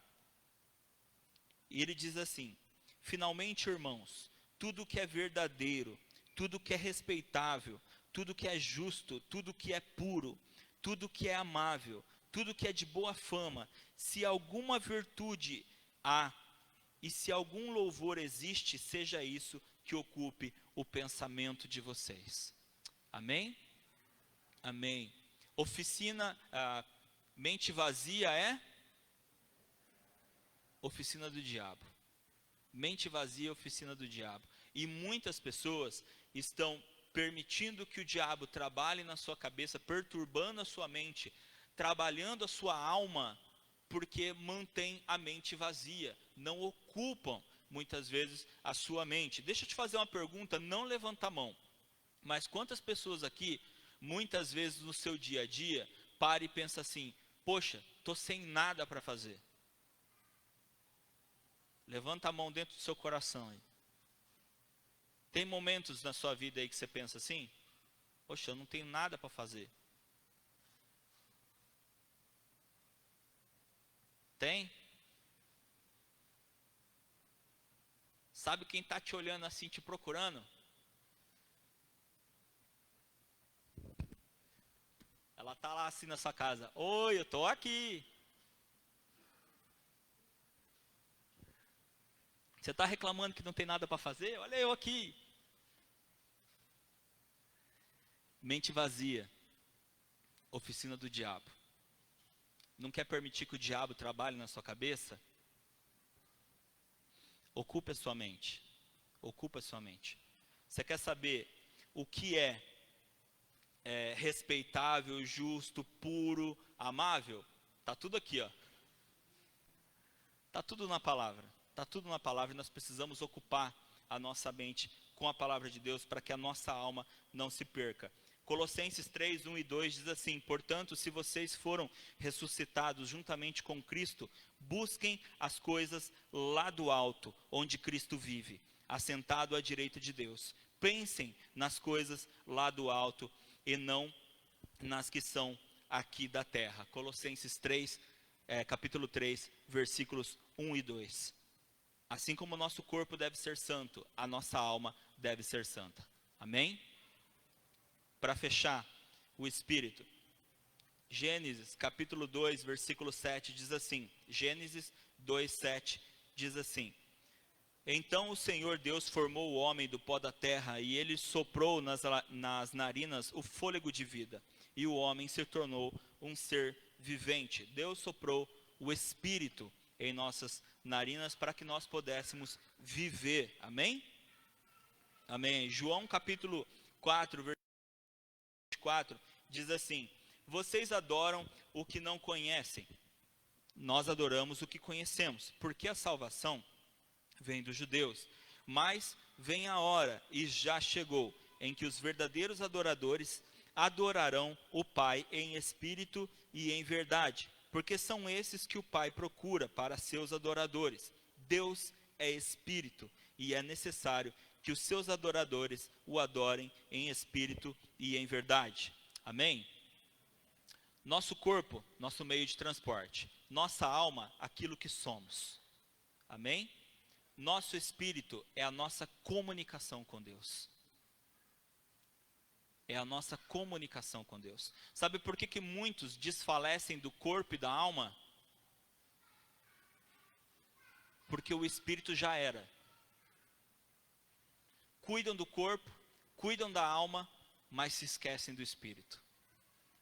Speaker 1: E ele diz assim: finalmente, irmãos, tudo que é verdadeiro, tudo que é respeitável, tudo que é justo, tudo que é puro, tudo que é amável, tudo que é de boa fama, se alguma virtude há e se algum louvor existe, seja isso que ocupe o pensamento de vocês. Amém? Amém. Mente vazia é oficina do diabo. Mente vazia é oficina do diabo. E muitas pessoas estão permitindo que o diabo trabalhe na sua cabeça, perturbando a sua mente, trabalhando a sua alma, porque mantém a mente vazia, não ocupam muitas vezes a sua mente. Deixa eu te fazer uma pergunta, não levanta a mão, mas quantas pessoas aqui, muitas vezes no seu dia a dia, para e pensa assim: poxa, estou sem nada para fazer? Levanta a mão dentro do seu coração aí. Tem momentos na sua vida aí que você pensa assim: poxa, eu não tenho nada para fazer. Tem? Sabe quem está te olhando assim, te procurando? Ela está lá assim na sua casa: oi, eu estou aqui. Você está reclamando que não tem nada para fazer? Olha eu aqui. Mente vazia, oficina do diabo. Não quer permitir que o diabo trabalhe na sua cabeça? Ocupe a sua mente. Ocupe a sua mente. Você quer saber o que é respeitável, justo, puro, amável? Está tudo aqui, ó. Está tudo na palavra. Está tudo na palavra e nós precisamos ocupar a nossa mente com a palavra de Deus para que a nossa alma não se perca. Colossenses 3, 1 e 2 diz assim: portanto, se vocês foram ressuscitados juntamente com Cristo, busquem as coisas lá do alto, onde Cristo vive, assentado à direita de Deus. Pensem nas coisas lá do alto e não nas que são aqui da terra. Colossenses 3, capítulo 3, versículos 1 e 2. Assim como o nosso corpo deve ser santo, a nossa alma deve ser santa. Amém? Para fechar, o Espírito. Gênesis capítulo 2, versículo 7 diz assim. Gênesis 2, 7 diz assim: então o Senhor Deus formou o homem do pó da terra, e ele soprou nas narinas o fôlego de vida, e o homem se tornou um ser vivente. Deus soprou o Espírito em nossas narinas para que nós pudéssemos viver. Amém? Amém. João capítulo 4, versículo 24 diz assim: vocês adoram o que não conhecem, nós adoramos o que conhecemos, porque a salvação vem dos judeus. Mas vem a hora, e já chegou, em que os verdadeiros adoradores adorarão o Pai em espírito e em verdade, porque são esses que o Pai procura para seus adoradores. Deus é espírito, e é necessário que os seus adoradores o adorem em espírito e em verdade. Amém? Nosso corpo, nosso meio de transporte. Nossa alma, aquilo que somos. Amém? Nosso espírito é a nossa comunicação com Deus. É a nossa comunicação com Deus. Sabe por que muitos desfalecem do corpo e da alma? Porque o espírito já era. Cuidam do corpo, cuidam da alma, mas se esquecem do espírito.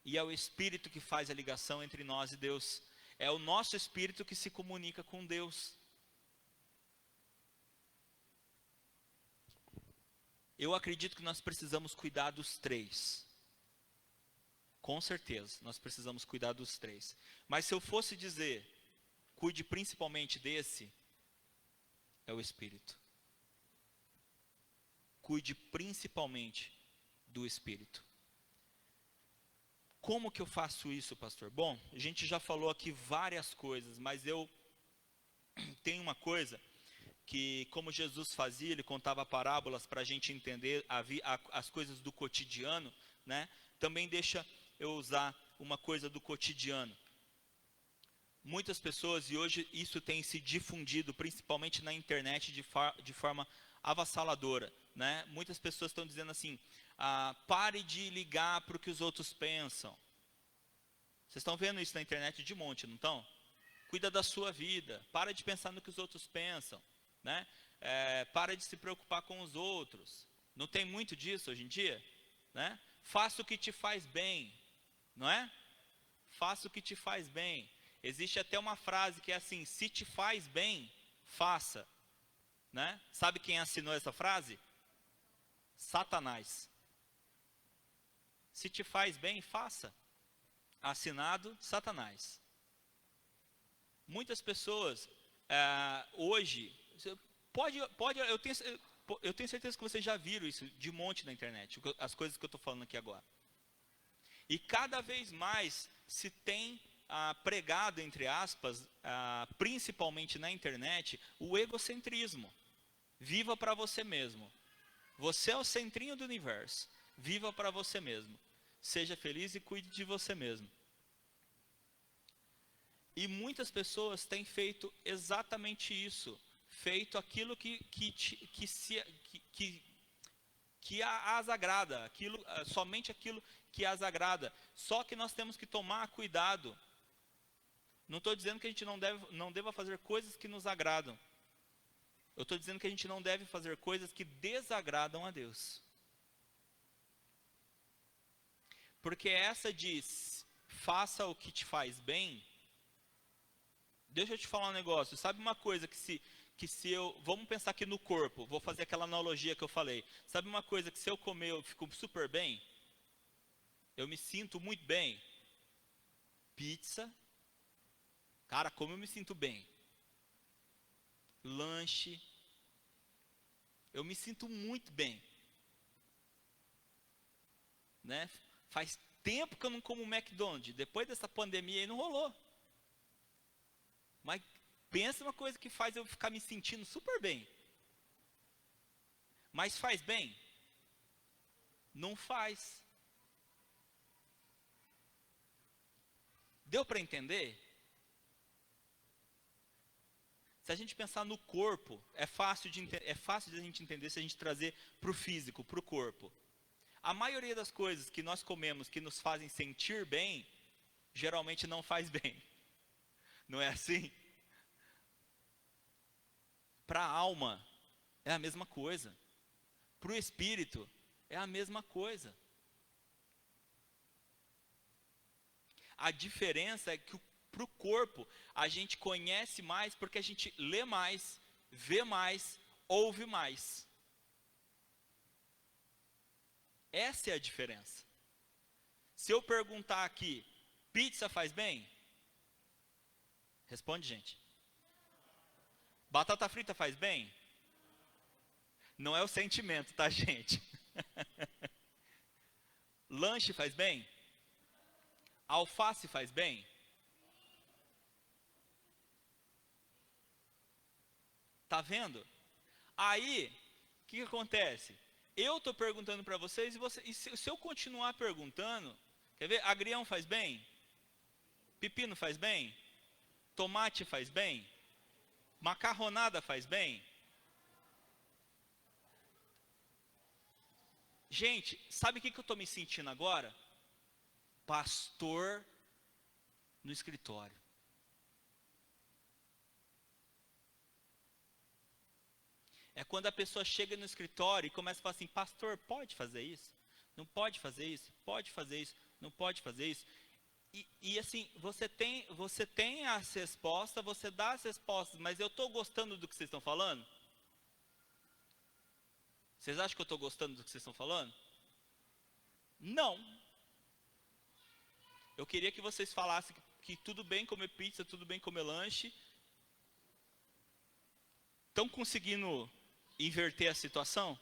Speaker 1: E é o espírito que faz a ligação entre nós e Deus. É o nosso espírito que se comunica com Deus. Eu acredito que nós precisamos cuidar dos três. Com certeza, nós precisamos cuidar dos três. Mas se eu fosse dizer, cuide principalmente desse, é o espírito. Cuide principalmente do espírito. Como que eu faço isso, pastor? Bom, a gente já falou aqui várias coisas, mas eu tenho uma coisa que, como Jesus fazia, ele contava parábolas para a gente entender as coisas do cotidiano, né? Também deixa eu usar uma coisa do cotidiano. muitas pessoas, e hoje isso tem se difundido, principalmente na internet, de forma avassaladora, né? Muitas pessoas estão dizendo assim, pare de ligar para o que os outros pensam. Vocês estão vendo isso na internet de monte, não estão? Cuida da sua vida, para de pensar no que os outros pensam, né? Para de se preocupar com os outros. Não tem muito disso hoje em dia, né? Faça o que te faz bem, não é? Faça o que te faz bem. Existe até uma frase que é assim, se te faz bem, faça, né? Sabe quem assinou essa frase? Satanás. Se te faz bem, faça. Assinado Satanás. Muitas pessoas hoje, eu tenho certeza que vocês já viram isso de monte na internet, as coisas que eu estou falando aqui agora. E cada vez mais se tem pregado, entre aspas, principalmente na internet, o egocentrismo. Viva para você mesmo. Você é o centrinho do universo. Viva para você mesmo. Seja feliz e cuide de você mesmo. E muitas pessoas têm feito exatamente isso. Feito aquilo que as agrada. Somente aquilo que as agrada. Só que nós temos que tomar cuidado. Não estou dizendo que a gente não deva fazer coisas que nos agradam. Eu estou dizendo que a gente não deve fazer coisas que desagradam a Deus. Porque essa diz, faça o que te faz bem. Deixa eu te falar um negócio. Sabe uma coisa que se eu... Vamos pensar aqui no corpo. Vou fazer aquela analogia que eu falei. Sabe uma coisa que se eu comer eu fico super bem? Eu me sinto muito bem. Pizza. Cara, como eu me sinto bem. Lanche. Eu me sinto muito bem. Né? Faz tempo que eu não como McDonald's. Depois dessa pandemia aí não rolou. Mas pensa uma coisa que faz eu ficar me sentindo super bem. Mas faz bem? Não faz. Deu para entender? Se a gente pensar no corpo, é fácil de a gente entender se a gente trazer para o físico, para o corpo. A maioria das coisas que nós comemos que nos fazem sentir bem, geralmente não faz bem. Não é assim? Para a alma, é a mesma coisa. Para o espírito, é a mesma coisa. A diferença é que para o corpo, a gente conhece mais porque a gente lê mais, vê mais, ouve mais. Essa é a diferença. Se eu perguntar aqui, pizza faz bem? Responde, gente. Batata frita faz bem? Não é o sentimento, tá, gente? Lanche faz bem? Alface faz bem? Tá vendo? Aí, o que acontece? Eu estou perguntando para vocês e se eu continuar perguntando, quer ver? Agrião faz bem? Pepino faz bem? Tomate faz bem? Macarronada faz bem? Gente, sabe o que eu estou me sentindo agora? Pastor no escritório. É quando a pessoa chega no escritório e começa a falar assim, pastor, pode fazer isso? Não pode fazer isso? Pode fazer isso? Não pode fazer isso? E assim, você tem as respostas, você dá as respostas, mas eu estou gostando do que vocês estão falando? Vocês acham que eu estou gostando do que vocês estão falando? Não. Eu queria que vocês falassem que tudo bem comer pizza, tudo bem comer lanche. Estão conseguindo inverter a situação?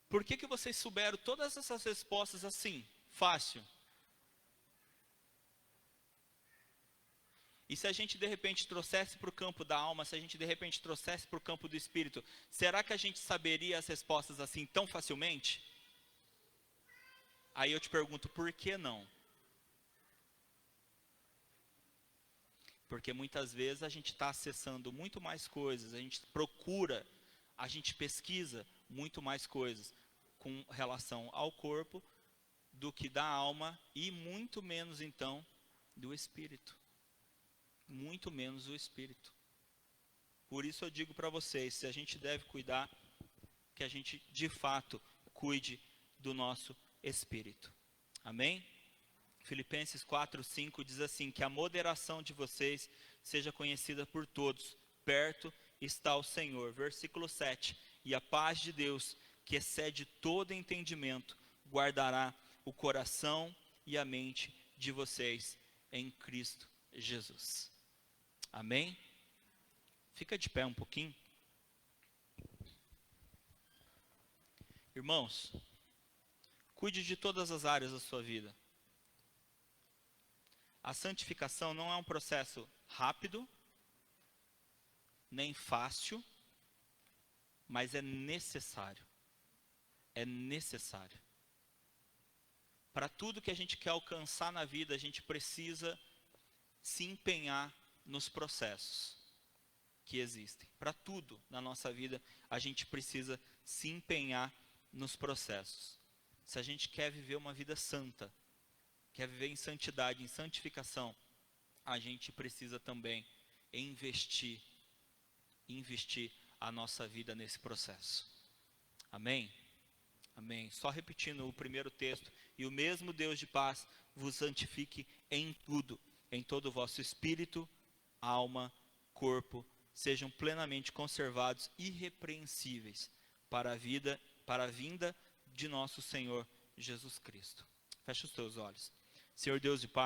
Speaker 1: Por que vocês souberam todas essas respostas assim, fácil? E se a gente de repente trouxesse para o campo da alma, se a gente de repente trouxesse para o campo do espírito, será que a gente saberia as respostas assim tão facilmente? Aí eu te pergunto, por que não? Porque muitas vezes a gente está acessando muito mais coisas, a gente procura, a gente pesquisa muito mais coisas com relação ao corpo do que da alma e muito menos então do espírito. Muito menos o espírito. Por isso eu digo para vocês, se a gente deve cuidar, que a gente de fato cuide do nosso espírito. Amém? Filipenses 4:5 diz assim, que a moderação de vocês seja conhecida por todos, perto está o Senhor. Versículo 7, e a paz de Deus, que excede todo entendimento, guardará o coração e a mente de vocês em Cristo Jesus. Amém? Fica de pé um pouquinho. Irmãos, cuide de todas as áreas da sua vida. A santificação não é um processo rápido, nem fácil, mas é necessário. É necessário. Para tudo que a gente quer alcançar na vida, a gente precisa se empenhar nos processos que existem. Para tudo na nossa vida, a gente precisa se empenhar nos processos. Se a gente quer viver uma vida santa, quer viver em santidade, em santificação, a gente precisa também investir a nossa vida nesse processo. Amém? Amém. Só repetindo o primeiro texto, e o mesmo Deus de paz vos santifique em tudo, em todo o vosso espírito, alma, corpo, sejam plenamente conservados, irrepreensíveis, para a vinda de nosso Senhor Jesus Cristo. Feche os teus olhos. Senhor Deus de paz,